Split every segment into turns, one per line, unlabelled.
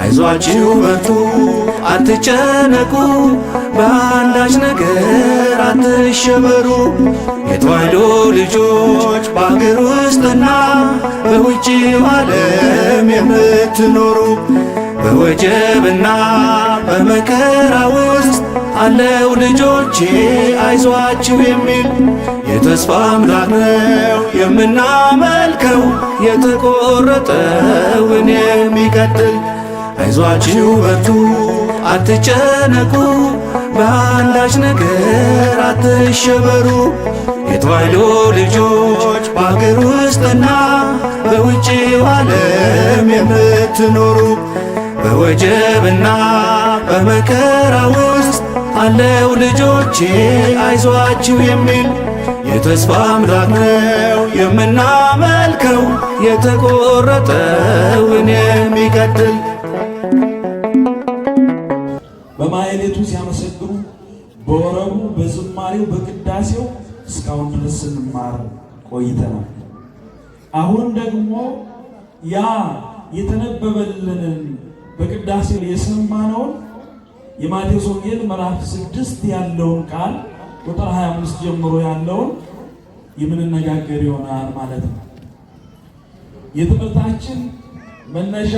አይዟችሁ በርቱ አትጨነቁ በአንዳች ነገር አትሸበሩ። የተዋሕዶ ልጆች በአገር ውስጥና በውጭው ዓለም የምትኖሩ በወጀብና በመከራ ውስጥ አለው ልጆቼ አይዟችሁ የሚል የተስፋ አምላክ ነው የምናመልከው የተቆረጠውን የሚቀጥል። አይዟችሁ በርቱ አትጨነቁ በአንዳች ነገር አትሸበሩ። የተዋሕዶ ልጆች በአገር ውስጥና በውጭው ዓለም የምትኖሩ በወጀብና በመከራ ውስጥ አለው ልጆቼ አይዟችሁ የሚል የተስፋ አምላክ ነው የምናመልከው የተቆረጠውን የሚቀጥል።
በማኅሌቱ ሲያመሰግኑ በወረቡ በዝማሬው በቅዳሴው እስካሁን ድረስ ስንማር ቆይተናል። አሁን ደግሞ ያ የተነበበልንን በቅዳሴው የሰማነውን የማቴዎስ ወንጌል ምዕራፍ 6 ያለውን ቃል ቁጥር 25 ጀምሮ ያለውን የምንነጋገር ይሆናል ማለት ነው። የትምህርታችን መነሻ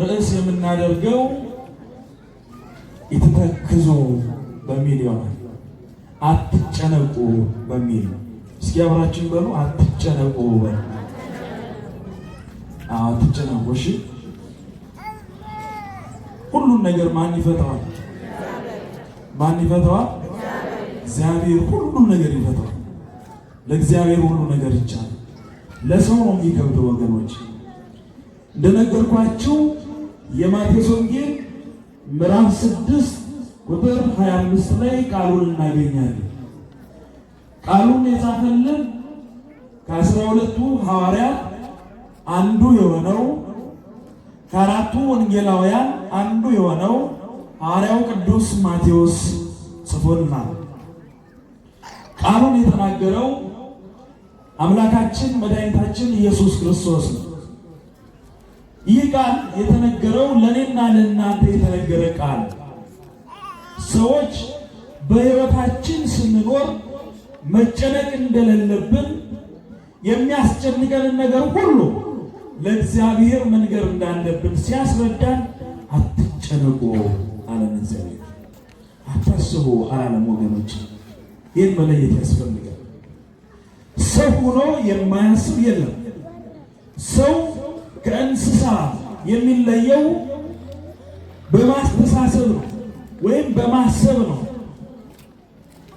ርዕስ የምናደርገው ይትተክዙ በሚል ይሆናል። አትጨነቁ በሚል ነው። እስኪ አብራችን በሉ አትጨነቁ በሉ። አትጨነቁ። እሺ፣ ሁሉን ነገር ማን ይፈታዋል? ማን ይፈታዋል? እግዚአብሔር ሁሉን ነገር ይፈታዋል። ለእግዚአብሔር ሁሉ ነገር ይቻላል። ለሰው ነው የሚከብደው ወገኖች። እንደነገርኳችሁ የማቴዎስ ወንጌል ምዕራፍ 6 ቁጥር 25 ላይ ቃሉን እናገኛለን። ቃሉን የጻፈልን ከ12ቱ ሐዋርያት አንዱ የሆነው ከአራቱ ወንጌላውያን አንዱ የሆነው ሐዋርያው ቅዱስ ማቴዎስ ጽፎልናል። ቃሉን የተናገረው አምላካችን መድኃኒታችን ኢየሱስ ክርስቶስ ነው። ይህ ቃል የተነገረው ለእኔና ለእናንተ የተነገረ ቃል። ሰዎች በሕይወታችን ስንኖር መጨነቅ እንደሌለብን የሚያስጨንቀንን ነገር ሁሉ ለእግዚአብሔር መንገር እንዳለብን ሲያስረዳን አትጨነቁ አለን። እግዚአብሔር አታስቡ አላለም። ወገኖች ይህን መለየት ያስፈልጋል። ሰው ሆኖ የማያስብ የለም። ሰው ከእንስሳ የሚለየው በማስተሳሰብ ነው ወይም በማሰብ ነው።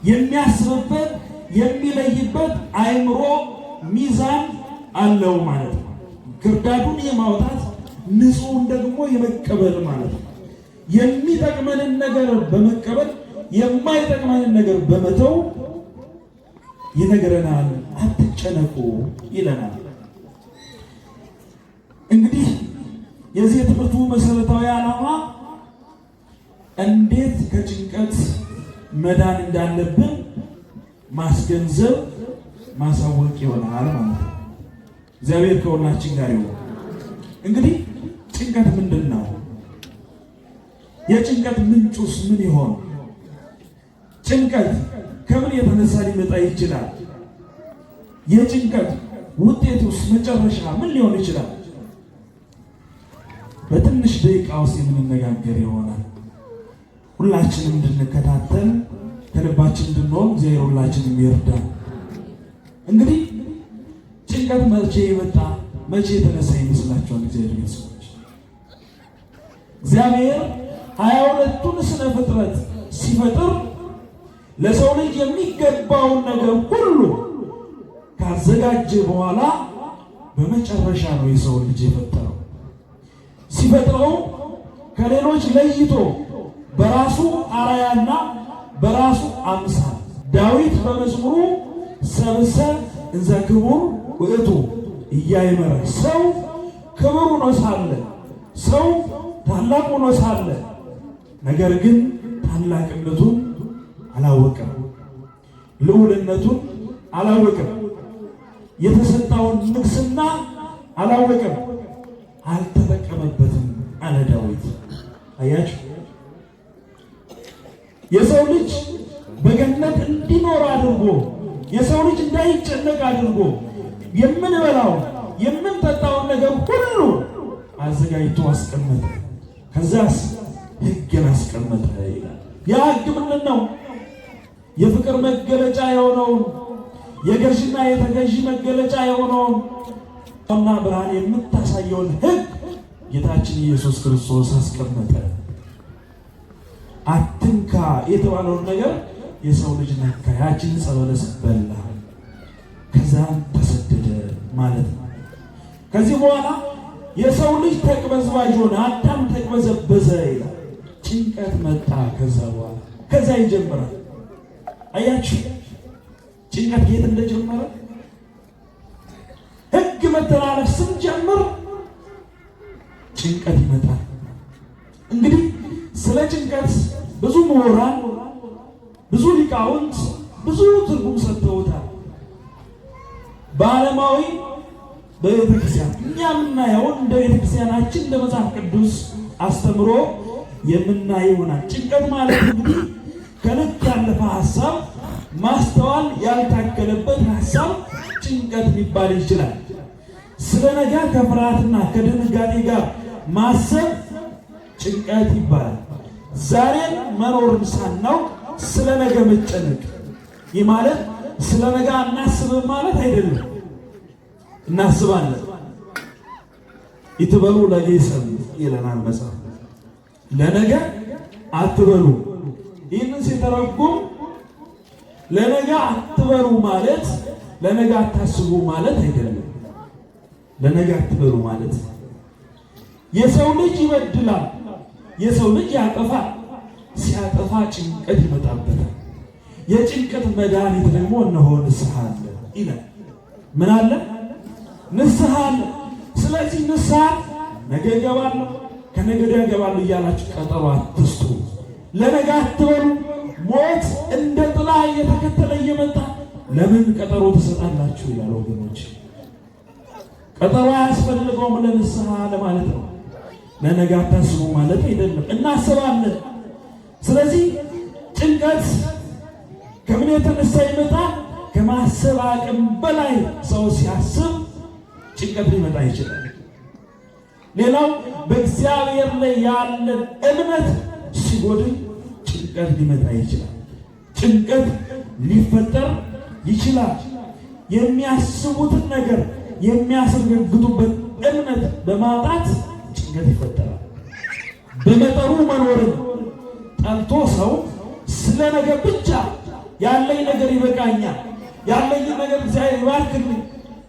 የሚያስብበት የሚለይበት አእምሮ ሚዛን አለው ማለት ነው። ግርዳዱን የማውጣት ንጹሕን ደግሞ የመቀበል ማለት ነው። የሚጠቅመንን ነገር በመቀበል የማይጠቅመንን ነገር በመተው ይነግረናል። አትጨነቁ ይለናል። እንግዲህ የዚህ የትምህርቱ መሰረታዊ ዓላማ እንዴት ከጭንቀት መዳን እንዳለብን ማስገንዘብ ማሳወቅ ይሆናል ማለት ነው። እግዚአብሔር ከሁላችን ጋር ይሁን። እንግዲህ ጭንቀት ምንድን ነው? የጭንቀት ምንጩስ ምን ይሆን? ጭንቀት ከምን የተነሳ ሊመጣ ይችላል? የጭንቀት ውጤቱስ መጨረሻ ምን ሊሆን ይችላል? በትንሽ ደቂቃ ውስጥ የምንነጋገር ይሆናል። ሁላችንም እንድንከታተል ከልባችን እንድንሆን እግዚአብሔር ሁላችንም ይርዳል። እንግዲህ ጭንቀት መቼ የመጣ መቼ የተነሳ ይመስላችኋል? እግዚአብሔር ቤተሰቦች እግዚአብሔር 22ቱን ስነ ፍጥረት ሲፈጥር ለሰው ልጅ የሚገባውን ነገር ሁሉ ካዘጋጀ በኋላ በመጨረሻ ነው የሰው ልጅ የፈጠረው። ሲፈጥረው ከሌሎች ለይቶ በራሱ አርአያና በራሱ አምሳል ዳዊት በመዝሙሩ ሰብእሰ እንዘ ክቡር ውእቱ እያይመረ ሰው ክቡር ሆኖ ሳለ ሰው ታላቅ ሆኖ ሳለ ነገር ግን ታላቅነቱን አላወቀም፣ ልዑልነቱን አላወቀም፣ የተሰጠውን ንግስና አላወቀም፣ አልተጠቀመበትም አለ ዳዊት። አያችሁ የሰው ልጅ በገነት እንዲኖር አድርጎ የሰው ልጅ እንዳይጨነቅ አድርጎ የምንበላው የምንጠጣውን ነገር ሁሉ አዘጋጅቶ አስቀመጠ። ከዛስ ሕግን አስቀመጠ ይላል። ያ ሕግ ምንድን ነው? የፍቅር መገለጫ የሆነውን የገዥና የተገዢ መገለጫ የሆነውን እና ብርሃን የምታሳየውን ሕግ ጌታችን ኢየሱስ ክርስቶስ አስቀመጠ። አትንካ የተባለውን ነገር የሰው ልጅ ነካ። ያችን ዕፀ በለስ በላ፣ ከዛም ተሰደደ ማለት ነው። ከዚህ በኋላ የሰው ልጅ ተቅበዝባዥ ሆነ፣ አዳም ተቅበዘበዘ ይላል። ጭንቀት መጣ። ከዛ ይጀምራል። አያችሁ ጭንቀት የት እንደጀመረ። ሕግ መተላለፍ ስንጀምር ጭንቀት ይመጣል። እንግዲህ ስለ ጭንቀት ብዙ ምሁራን፣ ብዙ ሊቃውንት ብዙ ትርጉም ሰጥተውታል። በዓለማዊ በቤተክርስቲያን እኛ የምናየው እንደ ቤተክርስቲያናችን እንደ መጽሐፍ ቅዱስ አስተምሮ የምናየው ይሆናል። ጭንቀት ማለት እንግዲህ ከልክ ያለፈ ሀሳብ፣ ማስተዋል ያልታከለበት ሀሳብ ጭንቀት ሊባል ይችላል። ስለ ነገ ከፍርሃትና ከድንጋጤ ጋር ማሰብ ጭንቀት ይባላል። ዛሬን መኖርን ሳናውቅ ስለ ነገ መጨነቅ፣ ይህ ማለት ስለ ነገ አናስብም ማለት አይደለም። እናስባለን። ይትበሉ ለጌሰም ይለናል መጽሐፍ። ለነገ አትበሉ። ይህንን ሲተረጉም ለነገ አትበሉ ማለት ለነገ አታስቡ ማለት አይደለም። ለነገ አትበሉ ማለት የሰው ልጅ ይበድላል፣ የሰው ልጅ ያጠፋል። ሲያጠፋ ጭንቀት ይመጣበታል። የጭንቀት መድኃኒት ደግሞ እነሆ ንስሐ አለ ይላል። ምን አለ? ንስሐ አለ። ስለዚህ ንስሐ ነገ እገባለሁ ከነገ ወዲያ እገባለሁ እያላችሁ ቀጠሮ አትስጡ። ለነገ አትበሉ። ሞት እንደ ጥላ እየተከተለ እየመጣ ለምን ቀጠሮ ትሰጣላችሁ ይላል። ወገኖች ቀጠሮ አያስፈልገውም ለንስሐ ለማለት ነው። ለነገ አታስቡ ማለት አይደለም። እናስባለን። ስለዚህ ጭንቀት ከምን የተነሳ ይመጣ? ከማሰብ አቅም በላይ ሰው ሲያስብ ጭንቀት ሊመጣ ይችላል። ሌላው በእግዚአብሔር ላይ ያለን እምነት ሲጎድል ጭንቀት ሊመጣ ይችላል። ጭንቀት ሊፈጠር ይችላል። የሚያስቡትን ነገር የሚያስረግጡበት እምነት በማጣት ጭንቀት ይፈጠራል። በመጠኑ መኖርን ጠልቶ ሰው ስለ ነገር ብቻ ያለኝ ነገር ይበቃኛል፣ ያለኝ ነገር እግዚአብሔር ይባርክልኝ፣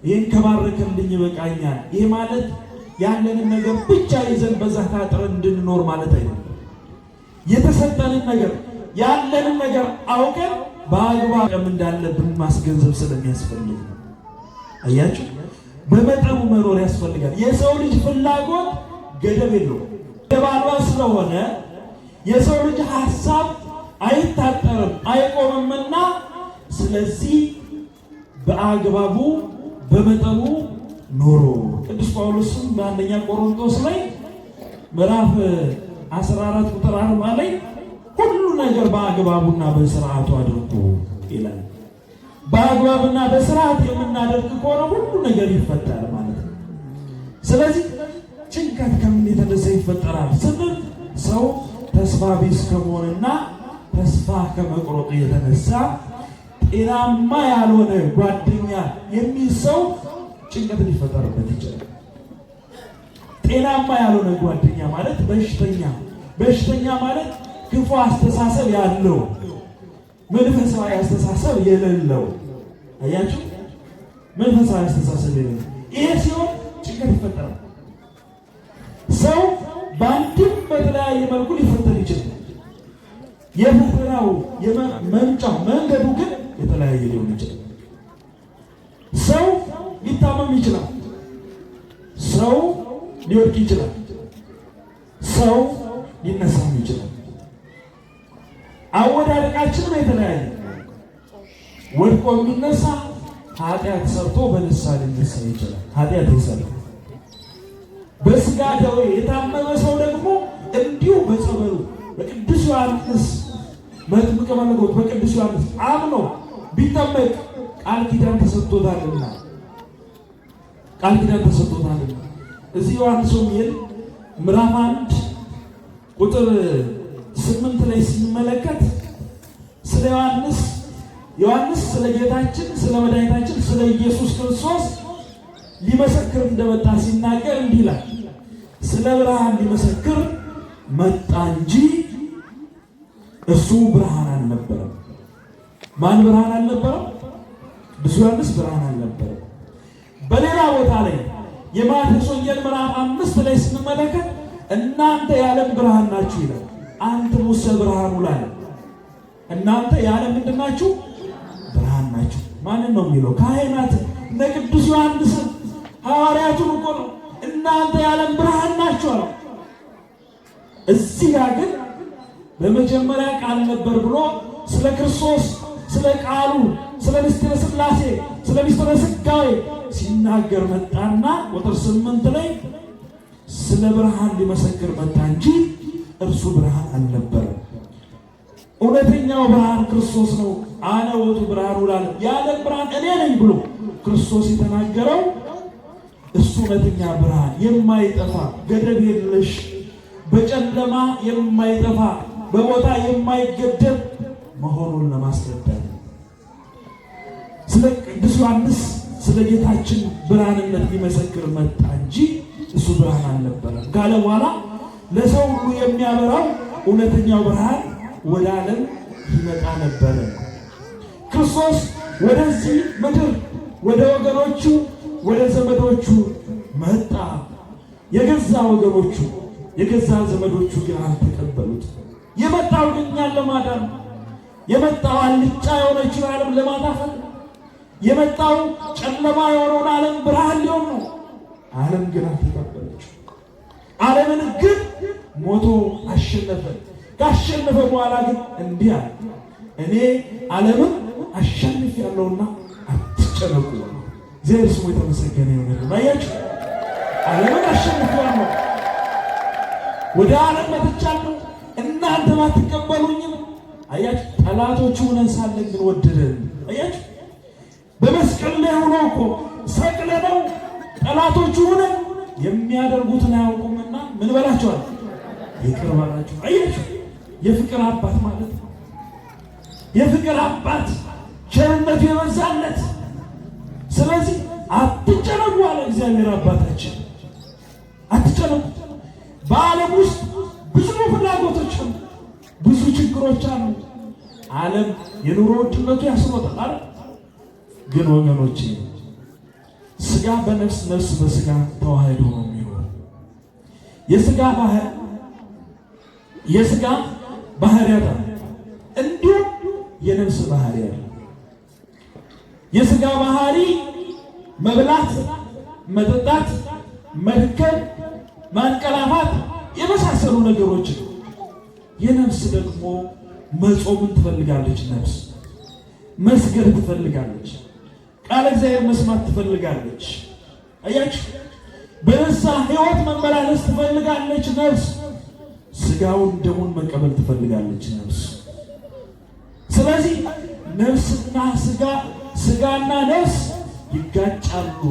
ይህን ከባረከልኝ ይበቃኛል። ይህ ማለት ያለንን ነገር ብቻ ይዘን በዛ ታጥረን እንድንኖር ማለት አይደለም። የተሰጠንን ነገር ያለንን ነገር አውቀን በአግባብ እንዳለብን ማስገንዘብ ስለሚያስፈልግ ነው። አያችሁ፣ በመጠኑ መኖር ያስፈልጋል። የሰው ልጅ ፍላጎት ገደብ የለውም። ገደብ አልባ ስለሆነ የሰው ልጅ ሀሳብ አይታጠርም አይቆምምና፣ ስለዚህ በአግባቡ በመጠኑ ኖሮ ቅዱስ ጳውሎስም በአንደኛ ቆሮንቶስ ላይ ምዕራፍ 14 ቁጥር 40 ላይ ሁሉ ነገር በአግባቡና በስርዓቱ አድርጉ ይላል። በአግባቡና በስርዓት የምናደርግ ከሆነ ሁሉ ነገር ይፈጠራል ማለት ነው። ስለዚህ ጭንቀት ከምን የተነሳ ይፈጠራል ስንል ሰው ተስፋ ቢስ ከመሆንና ተስፋ ከመቁረጥ የተነሳ ጤናማ ያልሆነ ጓደኛ የሚል ሰው ጭንቀት ሊፈጠርበት ይችላል። ጤናማ ያልሆነ ጓደኛ ማለት በሽተኛ ማለት ክፉ አስተሳሰብ ያለው መንፈሳዊ አስተሳሰብ የሌለው። አያችሁ፣ መንፈሳዊ አስተሳሰብ የሌለው ይሄ ሲሆን ጭንቀት ይፈጠራል። ሰው በአንድም በተለያየ መልኩ ሊፈተን ይችላል። የፈተናው መምጫው መንገዱ ግን የተለያየ ሊሆን ይችላል። ሰው ሊታመም ይችላል። ሰው ሊወድቅ ይችላል። ሰው ሊነሳም ይችላል። አወዳደቃችንም የተለያየ። ወድቆ የሚነሳ ኃጢአት ሰርቶ በንስሐ ሊነሳ ይችላል። ኃጢአት ይሰራል። በስጋ ደዌ የታመመ ሰው ደግሞ በመለኮት በቅዱስ ዮሐንስ አምኖ ቢጠመቅ ቃል ኪዳን ተሰጥቶታልና እዚህ ዮሐንስ ወንጌል ምዕራፍ 1 ቁጥር 8 ላይ ስንመለከት ስለ ዮሐንስ ስለ ጌታችን ስለ መድኃኒታችን ስለ ኢየሱስ ክርስቶስ ሊመሰክር እንደመጣ ሲናገር እንዲህ ይላል። ስለ ብርሃን ሊመሰክር መጣ እንጂ እሱ ብርሃን አልነበረም። ማን ብርሃን አልነበረም? ቅዱስ ዮሐንስ ብርሃን አልነበረም። በሌላ ቦታ ላይ የማቴዎስ ወንጌል ምዕራፍ 5 ላይ ስንመለከት እናንተ የዓለም ብርሃን ናችሁ ይላል። አንትሙ ብርሃኑ ላይ እናንተ የዓለም ምንድን ናችሁ? ብርሃን ናችሁ። ማንን ነው የሚለው? ካህናት እነ ቅዱስ ዮሐንስን ሐዋርያቱን እኮ ነው እናንተ የዓለም ብርሃን ናችሁ አለ። እዚህ ጋር ግን በመጀመሪያ ቃል ነበር ብሎ ስለ ክርስቶስ ስለ ቃሉ ስለ ምስጢረ ሥላሴ ስለ ምስጢረ ሥጋዌ ሲናገር መጣና ቁጥር 8 ላይ ስለ ብርሃን ሊመሰክር መጣ እንጂ እርሱ ብርሃን አልነበረም። እውነተኛው ብርሃን ክርስቶስ ነው። አነ ውእቱ ብርሃኑ ለዓለም፣ የዓለም ብርሃን እኔ ነኝ ብሎ ክርስቶስ የተናገረው እሱ እውነተኛ ብርሃን የማይጠፋ ገደብ የለሽ በጨለማ የማይጠፋ በቦታ የማይገደብ መሆኑን ለማስረዳት ስለ ቅዱስ ዮሐንስ ስለ ጌታችን ብርሃንነት ሊመሰክር መጣ እንጂ እሱ ብርሃን አልነበረም ካለ በኋላ ለሰው ሁሉ የሚያበራው እውነተኛው ብርሃን ወደ ዓለም ይመጣ ነበረ። ክርስቶስ ወደዚህ ምድር ወደ ወገኖቹ ወደ ዘመዶቹ መጣ። የገዛ ወገኖቹ የገዛ ዘመዶቹ ግን አልተቀበሉት። የመጣው ግን እኛን ለማዳን የመጣው አልጫ የሆነችውን ዓለም ለማጣፈጥ የመጣው ጨለማ የሆነውን ዓለም ብርሃን ሊሆን ነው። ዓለም ግን አልተቀበለችው። ዓለምን ግን ሞቶ አሸነፈ። ካሸነፈ በኋላ ግን እንዲህ አለ፣ እኔ ዓለምን አሸንፌአለሁና አትጨነቁ። እግዚአብሔር ስሙ የተመሰገነ ይሁን። አያችሁ፣ ዓለምን አሸንፌአለሁ፣ ወደ ዓለም መጥቻለሁ፣ እናንተ ባትቀበሉኝም። አያችሁ፣ ጠላቶቹ ሆነን ሳለን ግን ወደደን። አያችሁ፣ በመስቀል ላይ ሆኖ እኮ ሰቅለነው ጠላቶቹ ሆነን የሚያደርጉትን አያውቁምና ምን በላቸዋል? ይቅር በላቸው። አያችሁ፣ የፍቅር አባት ማለት ነው። የፍቅር አባት ቸርነቱ የበዛለት። ስለዚህ አትጨነቁ አለ እግዚአብሔር አባታችን። አትጨነቁ። በዓለም ውስጥ ብዙ ፍላጎቶች አሉ፣ ብዙ ችግሮች አሉ። ዓለም የኑሮ ውድነቱ ያስሮጣል። ግን ወገኖቼ ስጋ በነፍስ ነፍስ በስጋ ተዋህዶ ነው የሚኖር። የስጋ ባህሪያት እንዲሁም የነፍስ ባህሪያት። የስጋ ባህሪ መብላት፣ መጠጣት፣ መድከም፣ ማንቀላፋት የመሳሰሉ ነገሮች። የነፍስ ደግሞ መጾምን ትፈልጋለች። ነፍስ መስገድ ትፈልጋለች። ቃለ እግዚአብሔር መስማት ትፈልጋለች። አያችሁ፣ በንስሐ ሕይወት መመላለስ ትፈልጋለች ነፍስ። ስጋውን ደሙን መቀበል ትፈልጋለች ነፍስ። ስለዚህ ነፍስና ስጋና ነፍስ ይጋጫሉ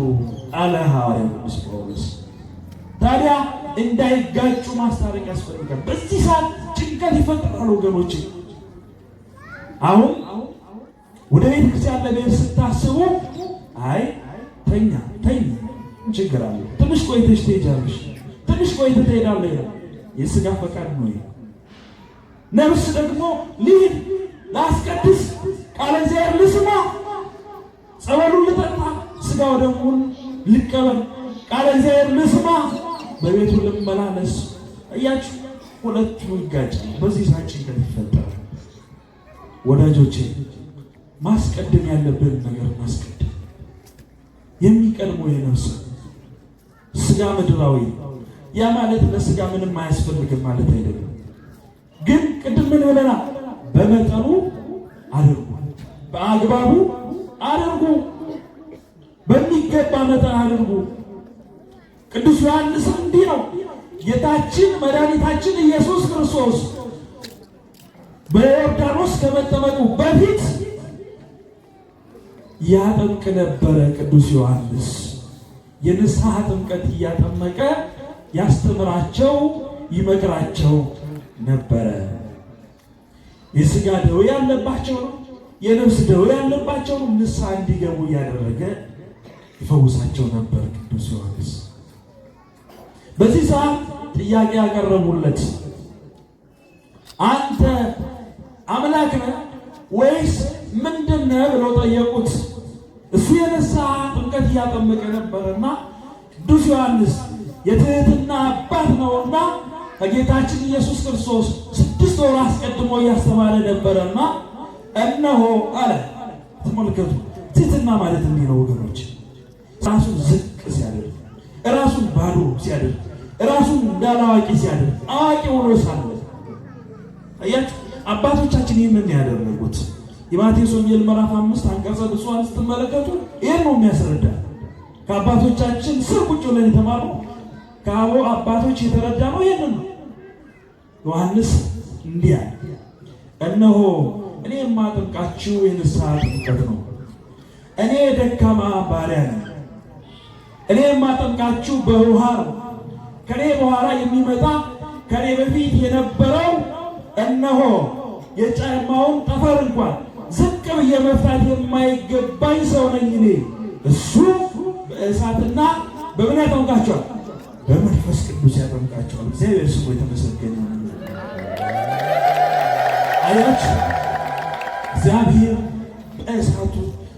አለ ሐዋርያው ቅዱስ ጳውሎስ። ታዲያ እንዳይጋጩ ማስታረቅ ያስፈልጋል። በዚህ ሰዓት ጭንቀት ይፈጠራል ወገኖች። አሁን ወደ ቤተ ክርስቲያን ለመሄድ ስታስቡ አይ ተኛ ችግር አለ፣ ትንሽ ቆይተሽ ትሄጃለሽ፣ ትንሽ ቆይተሽ ትሄዳለሽ። የሥጋ ፈቃድ ነው። ነፍስ ደግሞ ልሂድ፣ ላስቀድስ፣ ቃለ እግዚአብሔር ልስማ፣ ጸበሉን ልጠጣ፣ ሥጋው ደሙን ልቀበል፣ ቃለ እግዚአብሔር ልስማ፣ በቤቱ ልመላለስ። እያችሁ ሁለቱ ይጋጫል። በዚህ ሰዓት ጭንቀት ይፈጠራል። ወዳጆቼ ማስቀደም ያለብን ነገር ማስቀደም። የሚቀድመው የነፍስ ሥጋ ምድራዊ። ያ ማለት ለሥጋ ምንም አያስፈልግም ማለት አይደለም። ግን ቅድም ምን ብለናል? በመጠኑ አድርጉ፣ በአግባቡ አድርጉ፣ በሚገባ መጠን አድርጉ። ቅዱስ ዮሐንስ እንዲህ ነው ጌታችን መድኃኒታችን ኢየሱስ ክርስቶስ በዮርዳኖስ ከመጠመቁ በፊት ያጠምቅ ነበረ። ቅዱስ ዮሐንስ የንስሐ ጥምቀት እያጠመቀ ያስተምራቸው ይመክራቸው ነበረ። የሥጋ ደዌ ያለባቸው ነው፣ የነፍስ ደዌ ያለባቸው ነው፣ ንስሐ እንዲገቡ እያደረገ ይፈውሳቸው ነበር ቅዱስ ዮሐንስ። በዚህ ሰዓት ጥያቄ ያቀረቡለት አንተ አምላክ ነህ ወይስ ምንድን ነህ ብለው ጠየቁት። እሱ የንስሐ ጥምቀት እያጠመቀ ነበርና ቅዱስ ዮሐንስ የትህትና አባት ነውና ከጌታችን ኢየሱስ ክርስቶስ 6 ወር አስቀድሞ እያስተማረ ነበረና እነሆ አለ። ተመልከቱ፣ ትህትና ማለት እንዲህ ነው ወገኖች። ራሱን ዝቅ ሲያደርግ፣ ራሱን ባዶ ሲያደርግ፣ ራሱን እንዳላዋቂ ሲያደርግ፣ አዋቂ ሆኖ ሳለ አያችሁ አባቶቻችን ይህንን ያደረጉት። የማቴዎስ ወንጌል ምዕራፍ 5 አንቀጸ ብፁዓን ስትመለከቱ ይህን ነው የሚያስረዳ። ከአባቶቻችን ስር ቁጭ ብለን የተማርነው ከአበው አባቶች የተረዳ ነው። ይህንን ነው ዮሐንስ እንዲህ አለ፣ እነሆ እኔ የማጠምቃችሁ የንስሐ ጥምቀት ነው። እኔ ደካማ ባሪያ ነኝ። እኔ የማጠምቃችሁ በውሃ ነው። ከኔ በኋላ የሚመጣ ከኔ በፊት የነበረው እነሆ የጫማውን ጠፈር እንኳን ዝቅ ብዬ መፍታት የማይገባኝ ሰው ነኝ እኔ። እሱ በእሳትና በምን ያጠምቃቸዋል? በመንፈስ ቅዱስ ያጠምቃቸዋል። እግዚአብሔር ስሙ የተመሰገነ ነው። አያችሁ እግዚአብሔር በእሳቱ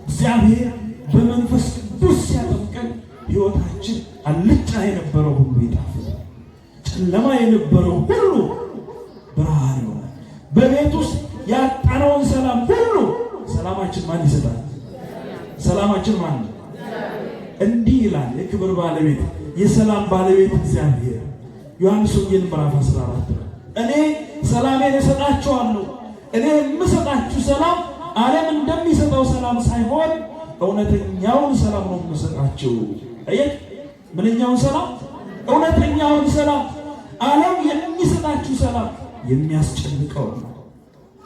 እግዚአብሔር በመንፈስ ቅዱስ ሲያጠምቀን ሕይወታችን አልጫ የነበረው ሁሉ ይጣፍጣል። ጨለማ የነበረው ሁሉ ብርሃን ይሆናል። በቤት ውስጥ ያጣነውን ሰላም ሁሉ ሰላማችን ማን ይሰጣል? ሰላማችን ማን ነው? እንዲህ ይላል የክብር ባለቤት የሰላም ባለቤት እግዚአብሔር ዮሐንስ ወንጌል ምዕራፍ 14 እኔ ሰላሜን እሰጣችኋለሁ፣ እኔ የምሰጣችሁ ሰላም ዓለም እንደሚሰጠው ሰላም ሳይሆን እውነተኛውን ሰላም ነው የምሰጣችሁ። አየህ፣ ምንኛውን ሰላም? እውነተኛውን ሰላም። ዓለም የሚሰጣችሁ ሰላም የሚያስጨንቀው ነው።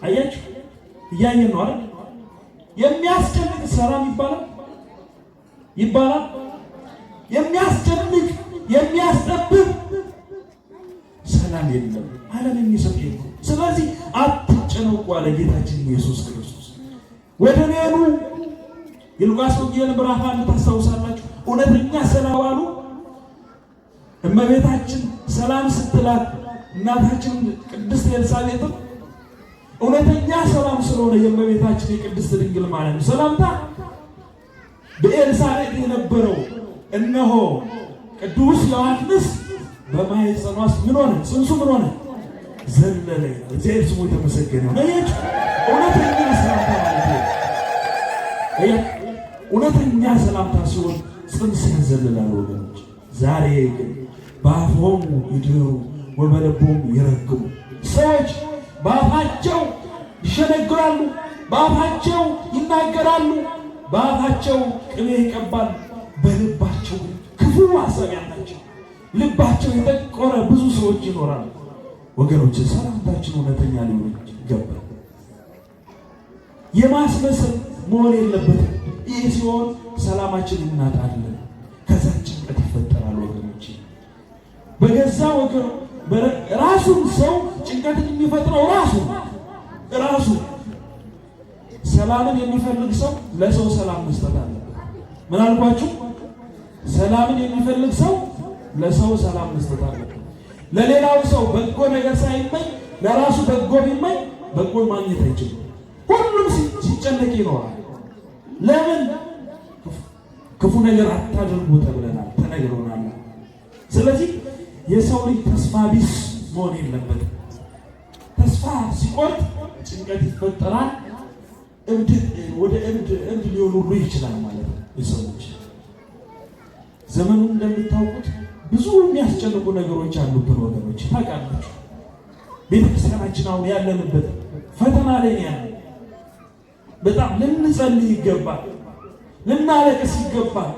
አያችሁ፣ እያየን ነው አይደል? የሚያስጨንቅ ሰላም ይባላል። የሚያስጨንቅ የሚያስጠብብ ሰላም የለም፣ ዓለም የሚሰጥ ነው። ስለዚህ አትጨነቁ አለ ጌታችን ኢየሱስ ክርስቶስ። ወደ እኔ ኑ። የሉቃስ ወንጌል ምዕራፍ 1 ታስታውሳላችሁ። እውነተኛ ሰላም አሉ እመቤታችን ሰላም ስትላት እናታችን ቅድስት ኤልሳቤጥም እውነተኛ ሰላም ስለሆነ የእመቤታችን የቅድስት ድንግል ማርያም ሰላምታ በኤልሳቤጥ የነበረው እነሆ ቅዱስ ዮሐንስ በማኅፀኗ ምን ሆነ? ጽንሱ ምን ሆነ? ዘለለ። እግዚአብሔር ስሙ የተመሰገነ ነው። እውነተኛ ሰላምታ ማለት ነው። እውነተኛ ሰላምታ ሲሆን ጽንስ ያዘልላል ወገኖች። ዛሬ ግን በአፎሙ ይድሩ ወበልቦሙ ይረግሙ። ሰዎች በአፋቸው ይሸነግራሉ፣ በአፋቸው ይናገራሉ፣ በአፋቸው ቅቤ ይቀባሉ፣ በልባቸው ክፉ ሐሳብ ያላቸው ልባቸው የጠቆረ ብዙ ሰዎች ይኖራሉ። ወገኖች ሰላምታችን እውነተኛ ሊሆን ይገባል። የማስመሰል መሆን የለበትም። ይህ ሲሆን ሰላማችን እናጣለን፣ ከዛ ጭንቀት ይፈጠራል። ወገኖች በገዛ ወገኑ ራሱን ሰው ጭንቀትን የሚፈጥረው ራሱ ሰላምን የሚፈልግ ሰው ለሰው ሰላም መስጠት አለበት። ምን አልኳችሁ? ሰላምን የሚፈልግ ሰው ለሰው ሰላም መስጠት አለበት። ለሌላው ሰው በጎ ነገር ሳይመኝ ለራሱ በጎ ቢመኝ በጎ ማግኘት አይችልም። ሁሉም ሲጨነቅ ይኖራል። ለምን? ክፉ ነገር አታድርጉ ተብለናል፣ ተነግሮናል። ስለዚህ የሰው ልጅ ተስፋ ቢስ መሆን የለበትም። ተስፋ ሲቆርጥ ጭንቀት ይፈጠራል። ወደ እብድ ሊሆን ሁሉ ይችላል ማለት ነው። የሰዎች ዘመኑን እንደምታውቁት ብዙ የሚያስጨንቁ ነገሮች አሉብን ወገኖች፣ ታውቃላችሁ። ቤተክርስቲያናችን አሁን ያለንበት ፈተና ላይ ያለ በጣም ልንጸልይ ይገባል፣ ልናለቅስ ይገባል፣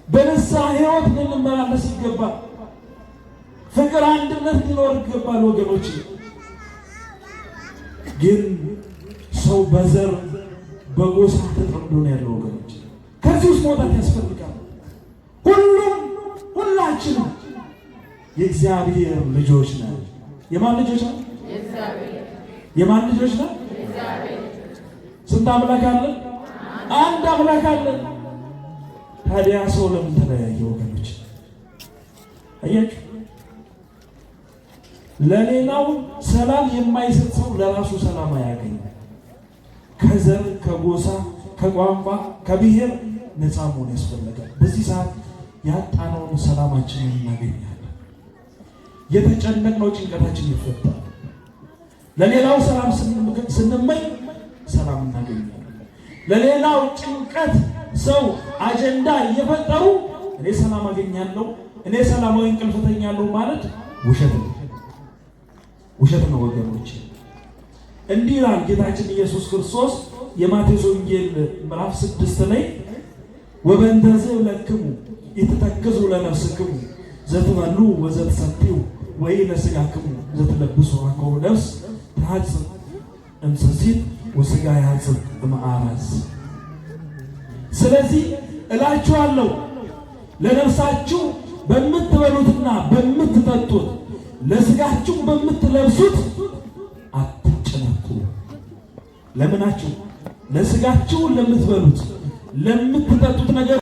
በንስሐ ሕይወት ልንመላለስ ይገባል፣ ፍቅር፣ አንድነት ሊኖር ይገባል ወገኖች። ግን ሰው በዘር በጎሳ ተጠምዶ ነው ያለው ወገኖች። ከዚህ ውስጥ መውጣት ያስፈልጋል። ሁላችንም የእግዚአብሔር ልጆች ነን። የማን ልጆች ነን? የማን ልጆች ነን? ስንት አምላክ አለን? አንድ አምላክ አለን። ታዲያ ሰው ለምን ተለያየ ወገኖች? አያችሁ፣ ለሌላው ሰላም የማይሰጥ ሰው ለራሱ ሰላም አያገኝም። ከዘር፣ ከጎሳ፣ ከቋንቋ፣ ከብሔር ነፃ መሆን ያስፈልጋል። በዚህ ሰዓት ያጣነውን ሰላማችንን እናገኛለን። የተጨነቅነው ጭንቀታችን ይፈታል። ለሌላው ሰላም ስንመኝ ሰላም እናገኛለን። ለሌላው ጭንቀት ሰው አጀንዳ እየፈጠሩ እኔ ሰላም አገኛለሁ፣ እኔ ሰላማዊ እንቅልፍ እተኛለሁ ማለት ውሸት ነው። ውሸት ነው ወገኖች። እንዲህ ይላል ጌታችን ኢየሱስ ክርስቶስ የማቴዎስ ወንጌል ምዕራፍ 6 ላይ ወበእንተዝ ለክሙ ይትተክዙ ለነፍስክሙ ዘትበሉ ወዘትሰትዩ ወይ ለሥጋክሙ ዘትለብሱ አኮ ነፍስ ተሐጽብ እምሰሲት ወሥጋ ያጽብ እምአራዝ። ስለዚህ እላችኋለሁ ለነፍሳችሁ በምትበሉትና በምትጠጡት ለሥጋችሁ በምትለብሱት አትጨነቁ። ለምናችሁ? ለሥጋችሁ ለምትበሉት ለምትጠጡት ነገር